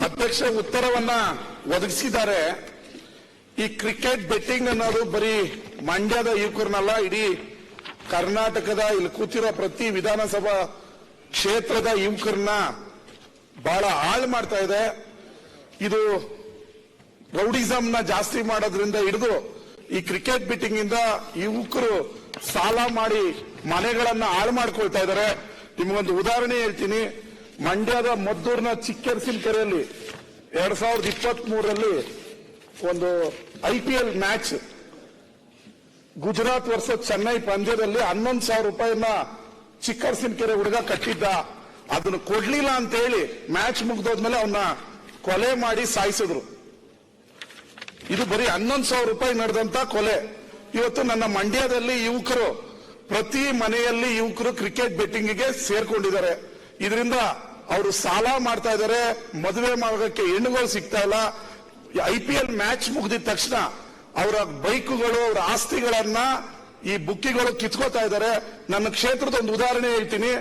ಅಧ್ಯಕ್ಷ ಉತ್ತರವನ್ನ ಒದಗಿಸಿದ್ದಾರೆ. ಈ ಕ್ರಿಕೆಟ್ ಬೆಟ್ಟಿಂಗ್ ಅನ್ನೋದು ಬರೀ ಮಂಡ್ಯದ ಯುವಕರನ್ನಲ್ಲ, ಇಡೀ ಕರ್ನಾಟಕದ ಇಲ್ಲಿ ಕೂತಿರೋ ಪ್ರತಿ ವಿಧಾನಸಭಾ ಕ್ಷೇತ್ರದ ಯುವಕರನ್ನ ಬಹಳ ಹಾಳು ಮಾಡ್ತಾ ಇದೆ. ಇದು ರೌಡಿಸಂನ ಜಾಸ್ತಿ ಮಾಡೋದ್ರಿಂದ ಹಿಡಿದು ಈ ಕ್ರಿಕೆಟ್ ಬೆಟ್ಟಿಂಗ್ ಇಂದ ಯುವಕರು ಸಾಲ ಮಾಡಿ ಮನೆಗಳನ್ನ ಹಾಳು ಮಾಡ್ಕೊಳ್ತಾ ಇದ್ದಾರೆ. ನಿಮಗೊಂದು ಉದಾಹರಣೆ ಹೇಳ್ತೀನಿ. ಮಂಡ್ಯದ ಮದ್ದೂರಿನ ಚಿಕ್ಕರಸಿನ ಕೆರೆಯಲ್ಲಿ 2023ರಲ್ಲಿ ಒಂದು IPL match Gujarat versus Chennai ಪಂದ್ಯದಲ್ಲಿ 11,000 ರೂಪಾಯಿನ ಚಿಕ್ಕರಸಿನ ಕೆರೆ ಹುಡುಗ ಕಟ್ಟಿದ್ದ. ಅದನ್ನು ಕೊಡ್ಲಿಲ್ಲ ಅಂತ ಹೇಳಿ ಮ್ಯಾಚ್ ಮುಗ್ದೋದ್ಮೇಲೆ ಅವನ್ನ ಕೊಲೆ ಮಾಡಿ ಸಾಯಿಸಿದ್ರು. ಇದು ಬರೀ 11,000 ರೂಪಾಯಿ ನಡೆದಂತ ಕೊಲೆ. ಇವತ್ತು ನನ್ನ ಮಂಡ್ಯದಲ್ಲಿ ಯುವಕರು ಪ್ರತಿ ಮನೆಯಲ್ಲಿ ಯುವಕರು ಕ್ರಿಕೆಟ್ ಬೆಟ್ಟಿಂಗ್ಗೆ ಸೇರ್ಕೊಂಡಿದ್ದಾರೆ. ಇದರಿಂದ ಅವರು ಸಾಲ ಮಾಡ್ತಾ ಇದ್ದಾರೆ, ಮದುವೆ ಮಾಡೋದಕ್ಕೆ ಹೆಣ್ಣುಗಳು ಸಿಗ್ತಾ ಇಲ್ಲ. IPL ಮ್ಯಾಚ್ ಮುಗಿದ ತಕ್ಷಣ ಅವರ ಬೈಕುಗಳು, ಅವರ ಆಸ್ತಿಗಳನ್ನ ಈ ಬುಕ್ಕಿಗಳು ಕಿತ್ಕೋತಾ ಇದ್ದಾರೆ. ನನ್ನ ಕ್ಷೇತ್ರದ ಒಂದು ಉದಾಹರಣೆ ಹೇಳ್ತೀನಿ.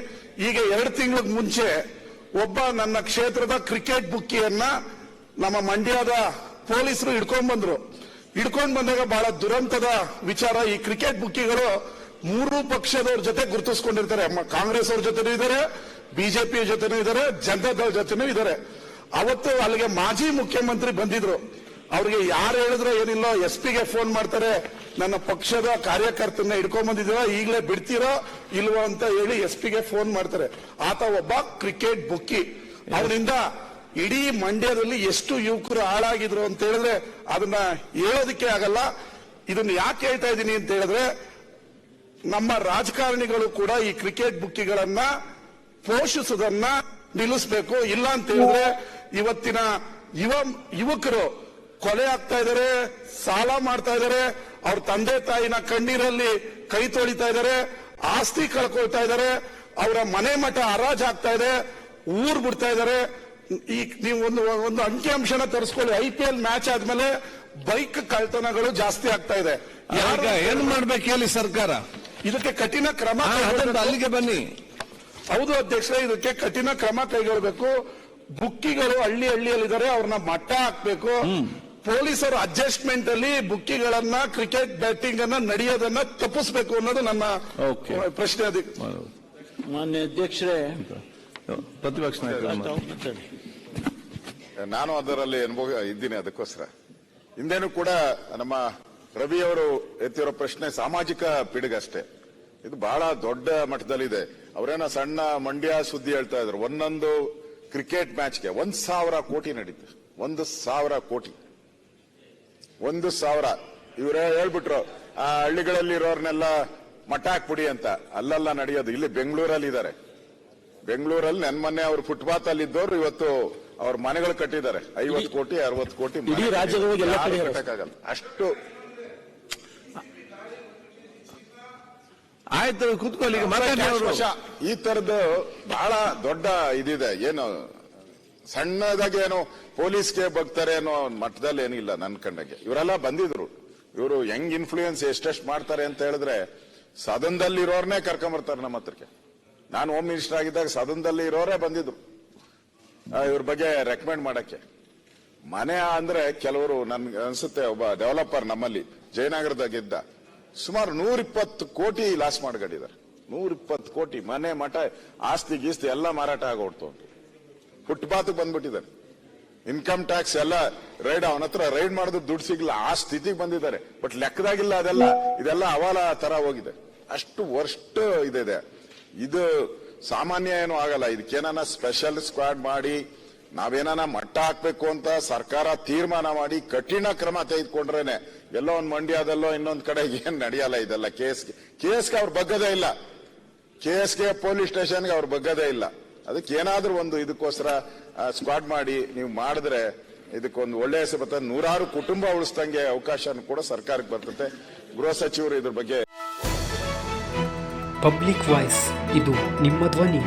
ಈಗ 2 ತಿಂಗಳ ಮುಂಚೆ ಒಬ್ಬ ನನ್ನ ಕ್ಷೇತ್ರದ ಕ್ರಿಕೆಟ್ ಬುಕ್ಕಿಯನ್ನ ನಮ್ಮ ಮಂಡ್ಯದ ಪೊಲೀಸರು ಹಿಡ್ಕೊಂಡ್ ಬಂದಾಗ ಬಹಳ ದುರಂತದ ವಿಚಾರ. ಈ ಕ್ರಿಕೆಟ್ ಬುಕ್ಕಿಗಳು 3 ಪಕ್ಷದವ್ರ ಜೊತೆ ಗುರುತಿಸ್ಕೊಂಡಿರ್ತಾರೆ. ಕಾಂಗ್ರೆಸ್ ಅವ್ರ ಜೊತೆನೂ ಇದ್ದಾರೆ, ಬಿಜೆಪಿ ಜೊತೆನೂ ಇದ್ದಾರೆ, ಜನತಾದಳ ಜೊತೆನೂ ಇದ್ದಾರೆ. ಅವತ್ತು ಅಲ್ಲಿಗೆ ಮಾಜಿ ಮುಖ್ಯಮಂತ್ರಿ ಬಂದಿದ್ರು. ಅವ್ರಿಗೆ ಯಾರು ಹೇಳಿದ್ರು ಏನಿಲ್ಲ, SP ಗೆ ಫೋನ್ ಮಾಡ್ತಾರೆ, ನನ್ನ ಪಕ್ಷದ ಕಾರ್ಯಕರ್ತನ ಹಿಡ್ಕೊಂಡ್ ಬಂದಿದ್ದೀರಾ, ಈಗಲೇ ಬಿಡ್ತೀರೋ ಇಲ್ವೋ ಅಂತ ಹೇಳಿ SP ಗೆ ಫೋನ್ ಮಾಡ್ತಾರೆ. ಆತ ಒಬ್ಬ ಕ್ರಿಕೆಟ್ ಬುಕ್ಕಿ. ಅವನಿಂದ ಇಡೀ ಮಂಡ್ಯದಲ್ಲಿ ಎಷ್ಟು ಯುವಕರು ಹಾಳಾಗಿದ್ರು ಅಂತ ಹೇಳಿದ್ರೆ ಅದನ್ನ ಹೇಳೋದಕ್ಕೆ ಆಗಲ್ಲ. ಇದನ್ನ ಯಾಕೆ ಹೇಳ್ತಾ ಇದ್ದೀನಿ ಅಂತ ಹೇಳಿದ್ರೆ, ನಮ್ಮ ರಾಜಕಾರಣಿಗಳು ಕೂಡ ಈ ಕ್ರಿಕೆಟ್ ಬುಕ್ಕಿಗಳನ್ನ ಪೋಷಿಸೋದನ್ನ ನಿಲ್ಲಿಸಬೇಕು. ಇಲ್ಲ ಅಂತ ಹೇಳಿದ್ರೆ ಇವತ್ತಿನ ಯುವಕರು ಕೊಲೆ ಆಗ್ತಾ ಇದ್ದಾರೆ, ಸಾಲ ಮಾಡ್ತಾ ಇದ್ದಾರೆ, ಅವ್ರ ತಂದೆ ತಾಯಿನ ಕಣ್ಣೀರಲ್ಲಿ ಕೈ ತೊಳಿತಾ ಇದ್ದಾರೆ, ಆಸ್ತಿ ಕಳ್ಕೊಳ್ತಾ ಇದ್ದಾರೆ, ಅವರ ಮನೆ ಮಠ ಹರಾಜ್ ಆಗ್ತಾ ಇದೆ, ಊರ್ ಬಿಡ್ತಾ ಇದ್ದಾರೆ. ಈ ನೀವು ಒಂದು ಅಂಕಿಅಂಶನ ತರಿಸ್ಕೊಳ್ಳಿ. IPL ಮ್ಯಾಚ್ ಆದ್ಮೇಲೆ ಬೈಕ್ ಕಳ್ತನಗಳು ಜಾಸ್ತಿ ಆಗ್ತಾ ಇದೆ. ಏನು ಮಾಡ್ಬೇಕು ಹೇಳಿ ಸರ್ಕಾರ? ಇದಕ್ಕೆ ಕಠಿಣ ಕ್ರಮ ಅಲ್ಲಿಗೆ ಬನ್ನಿ. ಹೌದು ಅಧ್ಯಕ್ಷರೇ, ಇದಕ್ಕೆ ಕಠಿಣ ಕ್ರಮ ಕೈಗೊಳ್ಳಬೇಕು. ಬುಕ್ಕಿಗಳು ಹಳ್ಳಿಯಲ್ಲಿದ್ದಾರೆ, ಅವ್ರನ್ನ ಮಟ್ಟ ಹಾಕ್ಬೇಕು. ಪೊಲೀಸರು ಅಡ್ಜಸ್ಟ್ಮೆಂಟ್ ಅಲ್ಲಿ ಬುಕ್ಕಿಗಳನ್ನ, ಕ್ರಿಕೆಟ್ ಬ್ಯಾಟಿಂಗ್ ಅನ್ನ ನಡೆಯೋದನ್ನ ತಪ್ಪಿಸಬೇಕು ಅನ್ನೋದು ನನ್ನ ಪ್ರಶ್ನೆ. ಮಾನ್ಯ ಅಧ್ಯಕ್ಷರೇ, ಪ್ರತಿಪಕ್ಷ ನಾನು ಅದರಲ್ಲಿ ಇದ್ದೀನಿ. ಅದಕ್ಕೋಸ್ಕರ ಹಿಂದೇನು ಕೂಡ ನಮ್ಮ ರವಿ ಅವರು ಎತ್ತಿರೋ ಪ್ರಶ್ನೆ ಸಾಮಾಜಿಕ ಪಿಡುಗಷ್ಟೇ. ಇದು ಬಹಳ ದೊಡ್ಡ ಮಟ್ಟದಲ್ಲಿದೆ. ಅವರೇನೋ ಸಣ್ಣ ಮಂಡ್ಯ ಸುದ್ದಿ ಹೇಳ್ತಾ ಇದ್ರು. ಒಂದೊಂದು ಕ್ರಿಕೆಟ್ ಮ್ಯಾಚ್ಗೆ 1,000 ಕೋಟಿ ನಡೀತು. 1,000 ಕೋಟಿ, 1,000. ಇವರೇ ಹೇಳ್ಬಿಟ್ರು ಆ ಹಳ್ಳಿಗಳಲ್ಲಿ ಇರೋರ್ನೆಲ್ಲ ಮಠ ಹಾಕ್ಬಿಡಿ ಅಂತ. ಅಲ್ಲೆಲ್ಲ ನಡೆಯೋದು. ಇಲ್ಲಿ ಬೆಂಗಳೂರಲ್ಲಿ ಇದ್ದಾರೆ. ಬೆಂಗಳೂರಲ್ಲಿ ಮೊನ್ನೆ ಅವರು ಫುಟ್ಪಾತ್ ಅಲ್ಲಿ ಇದ್ದವರು ಇವತ್ತು ಅವ್ರ ಮನೆಗಳು ಕಟ್ಟಿದ್ದಾರೆ. 50 ಕೋಟಿ 60 ಕೋಟಿ ಕಟ್ಟಕ್ಕಾಗಲ್ಲ. ಅಷ್ಟು ಆಯ್ತು, ಕೂತ್ಕೊಳ್ಳಿ. ಈ ತರದ್ದು ಬಹಳ ದೊಡ್ಡ ಇದಿದೆ. ಏನು ಸಣ್ಣದಾಗಿ ಏನೋ ಪೊಲೀಸ್ಗೆ ಬಗ್ತಾರೆ ಅನ್ನೋ ಮಟ್ಟದಲ್ಲಿ ಏನಿಲ್ಲ ನನ್ನ ಕಣ್ಣಗೆ. ಇವರೆಲ್ಲ ಬಂದಿದ್ರು. ಇವರು ಹೆಂಗ್ ಇನ್ಫ್ಲೂಯೆನ್ಸ್ ಎಷ್ಟೆಷ್ಟು ಮಾಡ್ತಾರೆ ಅಂತ ಹೇಳಿದ್ರೆ, ಸದನದಲ್ಲಿ ಇರೋರ್ನೇ ಕರ್ಕೊಂಬರ್ತಾರೆ ನಮ್ಮ ಹತ್ರಕ್ಕೆ. ನಾನು ಹೋಮ್ ಮಿನಿಸ್ಟರ್ ಆಗಿದ್ದಾಗ ಸದನದಲ್ಲಿ ಇರೋರೇ ಬಂದಿದ್ರು ಇವ್ರ ಬಗ್ಗೆ ರೆಕಮೆಂಡ್ ಮಾಡಕ್ಕೆ. ಮನೆ ಅಂದ್ರೆ ಕೆಲವರು ನನ್ಗೆ ಅನ್ಸುತ್ತೆ, ಒಬ್ಬ ಡೆವಲಪರ್ ನಮ್ಮಲ್ಲಿ ಜಯನಗರದಾಗಿದ್ದ, ಸುಮಾರು 120 ಕೋಟಿ ಲಾಸ್ ಮಾಡ್ಕೊಂಡಿದ್ದಾರೆ. 120 ಕೋಟಿ ಮನೆ ಮಠ ಆಸ್ತಿ ಗೀಸ್ತಿ ಎಲ್ಲ ಮಾರಾಟ ಆಗೋಡ್ತು. ಫುಟ್ಪಾತ್ ಬಂದ್ಬಿಟ್ಟಿದ್ದಾರೆ. ಇನ್ಕಮ್ ಟ್ಯಾಕ್ಸ್ ಎಲ್ಲ ರೈಡ್, ಅವನ ಹತ್ರ ರೈಡ್ ಮಾಡಿದ್ರು ದುಡ್ಡು ಸಿಗ್ಲಿಲ್ಲ, ಆ ಸ್ಥಿತಿಗೆ ಬಂದಿದ್ದಾರೆ. ಬಟ್ ಲೆಕ್ಕದಾಗಿಲ್ಲ ಇದೆಲ್ಲ ಅವಾಲ ತರ ಹೋಗಿದೆ. ಅಷ್ಟು ವರ್ಸ್ಟ್ ಇದೆ. ಇದು ಸಾಮಾನ್ಯ ಏನೂ ಆಗಲ್ಲ. ಇದಕ್ಕೇನ ಸ್ಪೆಷಲ್ ಸ್ಕ್ವಾಡ್ ಮಾಡಿ ನಾವೇನ ಮಟ್ಟ ಹಾಕ್ಬೇಕು ಅಂತ ಸರ್ಕಾರ ತೀರ್ಮಾನ ಮಾಡಿ ಕಠಿಣ ಕ್ರಮ ತೆಗೆದುಕೊಂಡ್ರೇನೆ ಎಲ್ಲೋ ಒಂದು ಮಂಡ್ಯದಲ್ಲೋ ಇನ್ನೊಂದ್ ಕಡೆ ಏನ್ ನಡೆಯಲ್ಲ. ಇದೆಲ್ಲ ಕೇಸ್ಗೆ ಅವ್ರು ಬಗ್ಗದೇ ಇಲ್ಲ. ಕೇಸ್ಗೆ ಪೊಲೀಸ್ ಸ್ಟೇಷನ್ಗೆ ಅವ್ರು ಬಗ್ಗದೇ ಇಲ್ಲ. ಅದಕ್ಕೆ ಏನಾದ್ರೂ ಒಂದು ಇದಕ್ಕೋಸ್ಕರ ಸ್ಕ್ವಾಡ್ ಮಾಡಿ ನೀವು ಮಾಡಿದ್ರೆ ಇದಕ್ಕೊಂದು ಒಳ್ಳೆಯ ಹೆಸರು ಬರ್ತದೆ. 100 ಕುಟುಂಬ ಉಳಿಸ್ದಂಗೆ ಅವಕಾಶ ಕೂಡ ಸರ್ಕಾರಕ್ಕೆ ಬರ್ತದೆ. ಗೃಹ ಸಚಿವರು ಇದ್ರ ಬಗ್ಗೆ ಪಬ್ಲಿಕ್ ವಾಯ್ಸ್, ಇದು ನಿಮ್ಮ ಧ್ವನಿ.